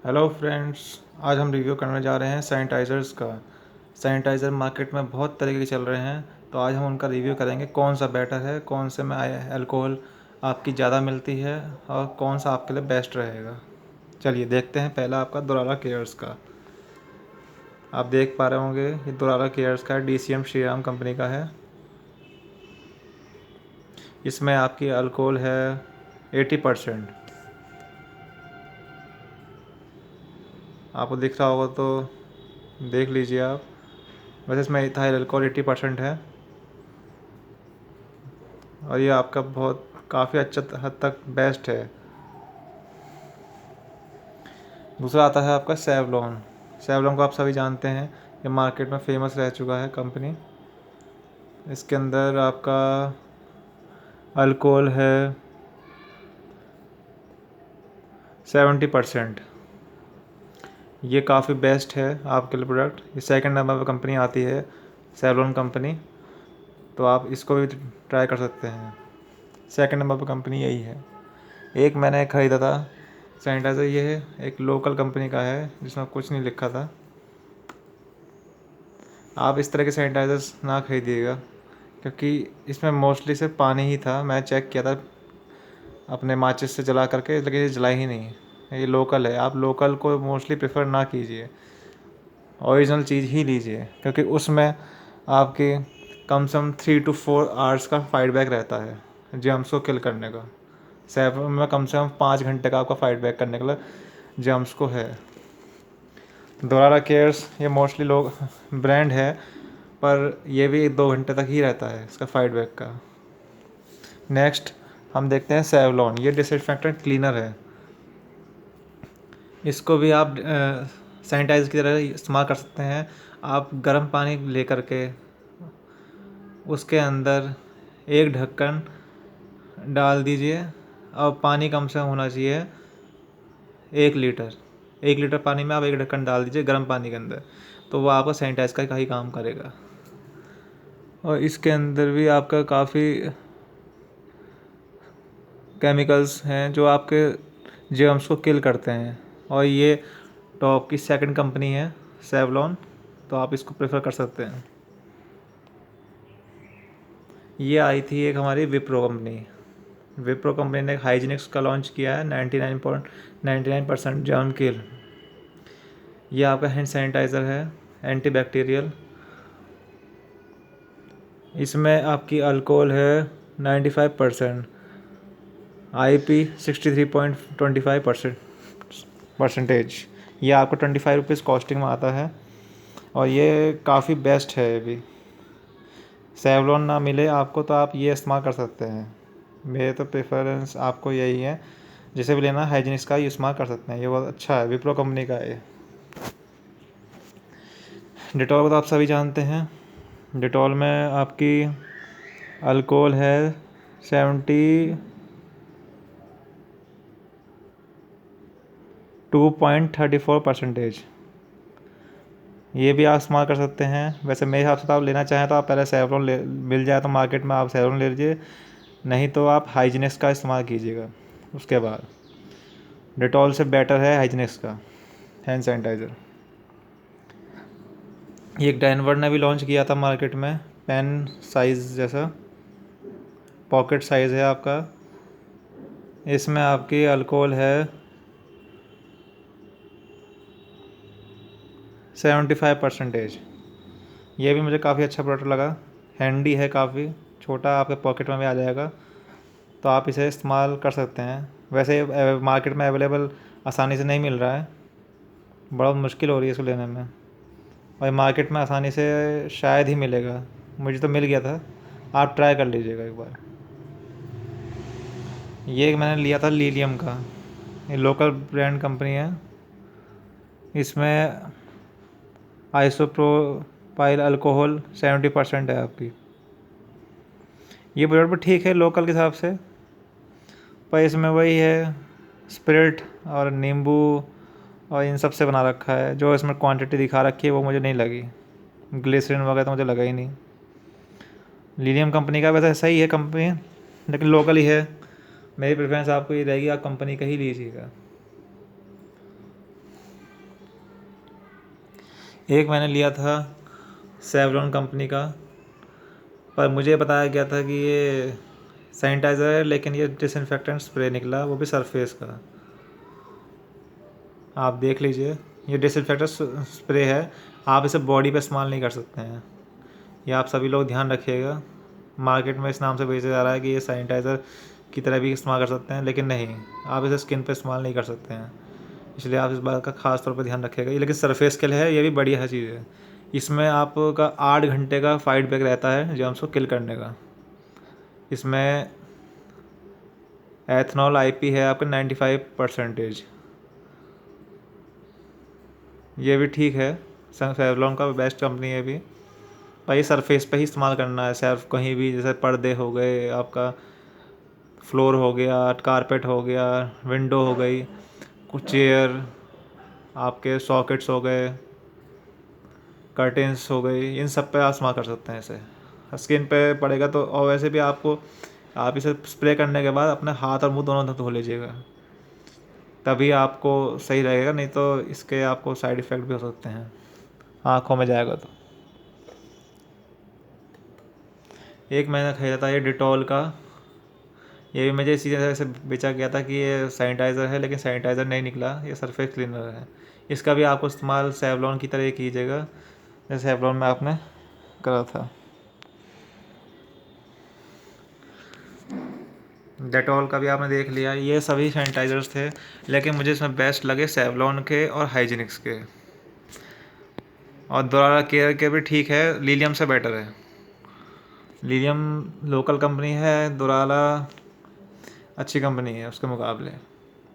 Hello friends. आज हम review करने जा रहे हैं सैनिटाइज़र्स का। सैनिटाइज़र मार्केट में बहुत तरीके के चल रहे हैं, तो आज हम उनका रिव्यू करेंगे कौन सा बेटर है, कौन से में अल्कोहल आपकी ज़्यादा मिलती है और कौन सा आपके लिए बेस्ट रहेगा। चलिए देखते हैं। पहला आपका दुलारा केयर्स का। आप देख पा रहे होंगे ये दुलारा केयर्स का DCM श्रीराम कंपनी का है। इसमें आपकी अल्कोहल है 80%। आपको दिख रहा होगा तो देख लीजिए आप। वैसे इसमें इथाइल अल्कोहल 80% है और ये आपका बहुत काफ़ी अच्छा हद तक बेस्ट है। दूसरा आता है आपका सेवलॉन। सेवलॉन को आप सभी जानते हैं, ये मार्केट में फेमस रह चुका है कंपनी। इसके अंदर आपका अल्कोहल है 70%। ये काफ़ी बेस्ट है आपके लिए प्रोडक्ट। ये सेकंड नंबर पर कंपनी आती है सेवलॉन कंपनी, तो आप इसको भी ट्राई कर सकते हैं। सेकंड नंबर पर कंपनी यही है। एक मैंने ख़रीदा था सैनिटाइज़र, ये है एक लोकल कंपनी का है जिसमें कुछ नहीं लिखा था। आप इस तरह के सैनिटाइज़र्स ना खरीदिएगा, क्योंकि इसमें मोस्टली सिर्फ पानी ही था। मैं चेक किया था अपने माचिस से जला करके, लेकिन ये जला ही नहीं। ये लोकल है, आप लोकल को मोस्टली प्रेफर ना कीजिए, ओरिजिनल चीज़ ही लीजिए, क्योंकि उसमें आपके कम से कम 3 to 4 आवर्स का फाइट बैक रहता है जर्म्स को किल करने का। सेवन में कम से कम 5 घंटे का आपका फाइट बैक करने के लिए जर्म्स को है। दोरारा केयर्स ये मोस्टली लोग ब्रांड है, पर ये भी 2 घंटे तक ही रहता है इसका फाइट बैक का। नेक्स्ट हम देखते हैं सेवलॉन। ये डिसइंफेक्टेंट क्लीनर है। इसको भी आप सैनिटाइज़र की तरह इस्तेमाल कर सकते हैं। आप गर्म पानी लेकर के उसके अंदर एक ढक्कन डाल दीजिए और पानी कम से कम होना चाहिए 1 लीटर। 1 लीटर पानी में आप एक ढक्कन डाल दीजिए गर्म पानी के अंदर, तो वो आपका सैनिटाइज का ही काम करेगा। और इसके अंदर भी आपका काफ़ी केमिकल्स हैं जो आपके जर्म्स को किल करते हैं। और ये टॉप की सेकंड कंपनी है सेवलॉन, तो आप इसको प्रेफर कर सकते हैं। ये आई थी एक हमारी विप्रो कंपनी। विप्रो कंपनी ने हाइजीनिक्स का लॉन्च किया है 99.99% जर्म किल। ये आपका हैंड सैनिटाइज़र है, एंटीबैक्टीरियल। इसमें आपकी अल्कोहल है 95%, IP 63.25%। ये आपको 25 रुपीज़ कॉस्टिंग में आता है और ये काफ़ी बेस्ट है। ये भी सेवलॉन ना मिले आपको तो आप ये इस्तेमाल कर सकते हैं। मेरे तो प्रेफरेंस आपको यही है, जिसे भी लेना हाइजीनिक्स का इस्तेमाल कर सकते हैं। ये बहुत अच्छा है, विप्रो कंपनी का है। डिटॉल को तो आप सभी जानते हैं। डिटॉल में आपकी अल्कोहल है 72.34%। ये भी आप इस्तेमाल कर सकते हैं। वैसे मेरे हिसाब से तो आप लेना चाहें तो आप पहले सेवलॉन ले, मिल जाए तो मार्केट में आप सेवलॉन ले लीजिए, नहीं तो आप हाइजीनिक्स का इस्तेमाल कीजिएगा। उसके बाद डिटॉल से बेटर है हाइजीनिक्स का हैंड सैनिटाइज़र। ये एक डैनवर ने भी लॉन्च किया था मार्केट में, पेन साइज़ जैसा, पॉकेट साइज़ है आपका। इसमें आपकी अल्कोहल है 75%। ये भी मुझे काफ़ी अच्छा प्रोडक्ट लगा। हैंडी है, काफ़ी छोटा, आपके पॉकेट में भी आ जाएगा, तो आप इसे इस्तेमाल कर सकते हैं। वैसे मार्केट में अवेलेबल आसानी से नहीं मिल रहा है, बहुत मुश्किल हो रही है इसको लेने में, और मार्केट में आसानी से शायद ही मिलेगा। मुझे तो मिल गया था, आप ट्राई कर लीजिएगा एक बार। ये मैंने लिया था लीलियम का, ये लोकल ब्रांड कंपनी है। इसमें आइसोप्रोपाइल अल्कोहल 70% है आपकी। ये प्रोडक्ट भी ठीक है लोकल के हिसाब से, पर इसमें वही है स्पिरिट और नींबू और इन सब से बना रखा है। जो इसमें क्वांटिटी दिखा रखी है वो मुझे नहीं लगी। ग्लिसरीन वगैरह तो मुझे लगा ही नहीं। लीलियम कंपनी का वैसे सही है कंपनी, लेकिन लोकल ही है। मेरी प्रेफरेंस आपको ये रहेगी, आप कंपनी का ही लीजिएगा। एक मैंने लिया था सेवलॉन कंपनी का, पर मुझे बताया गया था कि ये सैनिटाइज़र है, लेकिन ये डिसइंफेक्टेंट स्प्रे निकला, वो भी सरफेस का। आप देख लीजिए, ये डिसइंफेक्टेंट स्प्रे है, आप इसे बॉडी पे इस्तेमाल नहीं कर सकते हैं। ये आप सभी लोग ध्यान रखिएगा। मार्केट में इस नाम से बेचा जा रहा है कि ये सैनिटाइज़र की तरह भी इस्तेमाल कर सकते हैं, लेकिन नहीं, आप इसे स्किन पे इस्तेमाल नहीं कर सकते हैं। इसलिए आप इस बात का ख़ास तौर पर ध्यान रखिएगा। ये लेकिन सरफेस के लिए है, ये भी बढ़िया चीज़ है। इसमें आपका 8 घंटे का फाइट बैक रहता है जर्म्स को किल करने का। इसमें एथनॉल आईपी है आपका 95%। ये भी ठीक है, सेवलॉन का बेस्ट कंपनी है भी। भाई सरफेस पे ही इस्तेमाल करना है, सिर्फ कहीं भी, जैसे पर्दे हो गए, आपका फ्लोर हो गया, कारपेट हो गया, विंडो हो गई, कुछ चेयर, आपके सॉकेट्स हो गए, कर्टेंस हो गई, इन सब पे आप इस्तेमाल कर सकते हैं इसे। स्किन पे पड़ेगा तो, और वैसे भी आपको, आप इसे स्प्रे करने के बाद अपने हाथ और मुंह दोनों धो लीजिएगा, तभी आपको सही रहेगा। नहीं तो इसके आपको साइड इफ़ेक्ट भी हो सकते हैं, आँखों में जाएगा तो। एक मैंने खरीदा था ये डिटॉल का। ये भी मुझे इसी तरह से बेचा गया था कि ये सैनिटाइज़र है, लेकिन सैनिटाइज़र नहीं निकला, ये सरफेस क्लीनर है। इसका भी आपको इस्तेमाल सेवलॉन की तरह ही कीजिएगा, जैसे सेवलॉन में आपने करा था। डेटॉल का भी आपने देख लिया, ये सभी सैनिटाइज़र्स थे, लेकिन मुझे इसमें बेस्ट लगे सेवलॉन के और हाइजीनिक्स के। और दोरारा केयर के भी ठीक है, लिलियम से बेटर है। लिलियम लोकल कंपनी है, दोराला अच्छी कंपनी है उसके मुकाबले।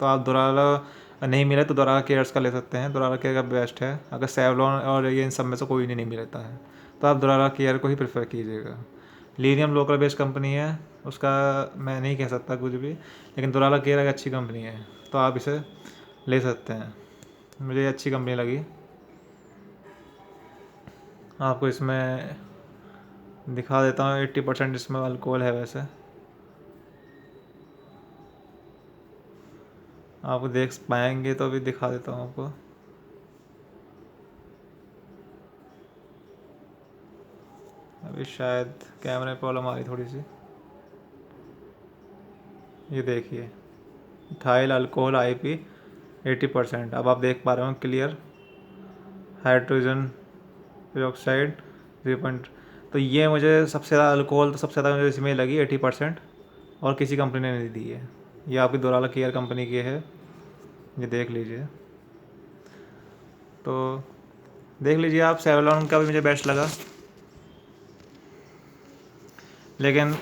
तो आप दोराला नहीं मिले तो दोराला केयर्स का ले सकते हैं, दोराला केयर का बेस्ट है। अगर सेवलॉन और ये इन सब में से कोई नहीं मिलता है तो आप दोराला केयर को ही प्रेफर कीजिएगा। लिथियम लोकल बेस्ड कंपनी है, उसका मैं नहीं कह सकता कुछ भी, लेकिन दोराला केयर एक अच्छी कंपनी है, तो आप इसे ले सकते हैं। मुझे अच्छी कंपनी लगी। आपको इसमें दिखा देता हूँ, 80% इसमें अल्कोहल है। वैसे आप देख पाएंगे तो अभी दिखा देता हूँ आपको। अभी शायद कैमरे प्रॉब्लम आ रही थोड़ी सी। ये देखिए, इथाइल अल्कोहल आईपी 80%। अब आप देख पा रहे हो क्लियर, हाइड्रोजन पेरोक्साइड 3 तो ये मुझे सबसे ज़्यादा अल्कोहल, तो सबसे ज़्यादा मुझे इसमें लगी 80%, और किसी कंपनी ने नहीं दी है। ये आपकी दोराला केयर कंपनी की है, ये देख लीजिए। तो देख लीजिए आप, सेवलॉन का भी मुझे बेस्ट लगा, लेकिन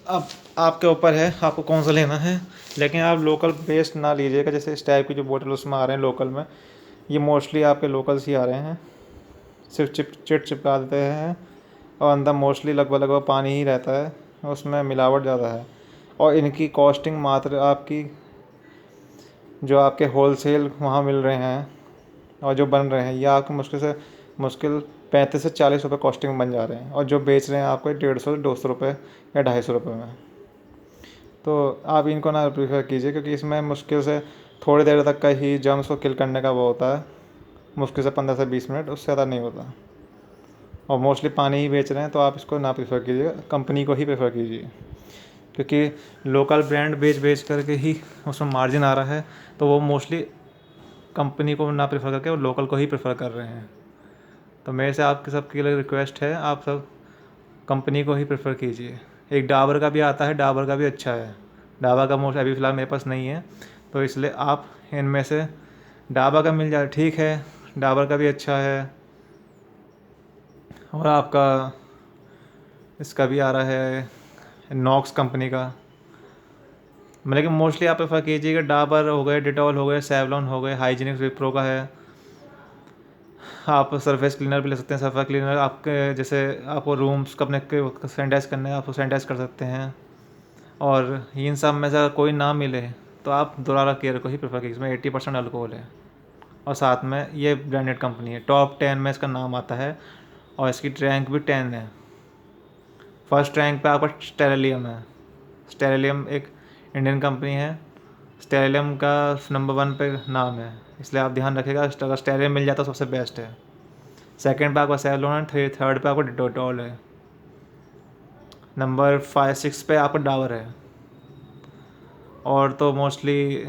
अब आपके ऊपर है आपको कौन सा लेना है। लेकिन आप लोकल बेस्ड ना लीजिएगा, जैसे इस टाइप की जो बोतल उसमें आ रहे हैं लोकल में, ये मोस्टली आपके लोकल्स ही आ रहे हैं, सिर्फ चिट चिपका देते हैं, और अंदर मोस्टली लगभग लगभग पानी ही रहता है, उसमें मिलावट ज़्यादा है। और इनकी कॉस्टिंग मात्र आपकी, जो आपके होलसेल वहाँ मिल रहे हैं और जो बन रहे हैं, ये आपको मुश्किल से मुश्किल 35 से 40 रुपये कॉस्टिंग में बन जा रहे हैं, और जो बेच रहे हैं आपको 150 से 200 रुपये या 250 रुपये में। तो आप इनको ना प्रीफर कीजिए, क्योंकि इसमें मुश्किल से थोड़ी देर तक का ही जर्म्स को किल करने का वो होता है, मुश्किल से 15 से 20 मिनट, उससे ज़्यादा नहीं होता। और मोस्टली पानी ही बेच रहे हैं, तो आप इसको ना प्रेफर कीजिए, कंपनी को ही प्रेफर कीजिए, क्योंकि लोकल ब्रांड बेच बेच करके ही उसमें मार्जिन आ रहा है, तो वो मोस्टली कंपनी को ना प्रेफर करके वो लोकल को ही प्रेफर कर रहे हैं। तो मेरे से आपके सबके लिए रिक्वेस्ट है, आप सब कंपनी को ही प्रेफर कीजिए। एक डाबर का भी आता है, डाबर का भी अच्छा है। डाबर का मोस्ट अभी फ़िलहाल मेरे पास नहीं है, तो इसलिए आप इनमें से डाबर का मिल जाए ठीक है, डाबर का भी अच्छा है। और आपका इसका भी आ रहा है नॉक्स कंपनी का, लेकिन मोस्टली आप प्रेफर कीजिएगा डाबर हो गए, डिटॉल हो गए, सेवलॉन हो गए, हाइजीनिक्स विप्रो का है। आप सरफेस क्लीनर भी ले सकते हैं, सरफेस क्लीनर आपके जैसे आपको रूम्स को अपने सैनिटाइज़ करने आप सैनिटाइज कर सकते हैं। और इन सब में से अगर कोई ना मिले तो आप दोराला केयर को ही प्रेफर कीजिए, इसमें 80% अल्कोहल है, और साथ में ये ब्रांडेड कंपनी है, टॉप 10 में इसका नाम आता है, और इसकी रैंक भी 10 है। फर्स्ट रैंक पे आपका स्टेरिलियम है। स्टेरिलियम एक इंडियन कंपनी है, स्टेरिलियम का नंबर 1 पे नाम है, इसलिए आप ध्यान रखिएगा, अगर स्टेरिलियम मिल जाता तो सबसे बेस्ट है। सेकंड पे आपका सेवलॉन है, थर्ड पे आपको डिटोल है, नंबर 5-6 पे आपका डाबर है। और तो मोस्टली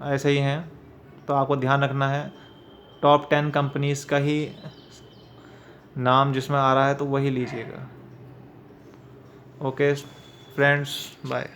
ऐसे ही हैं। तो आपको ध्यान रखना है टॉप 10 कंपनीज़ का ही नाम जिसमें आ रहा है तो वही लीजिएगा। Okay friends, bye.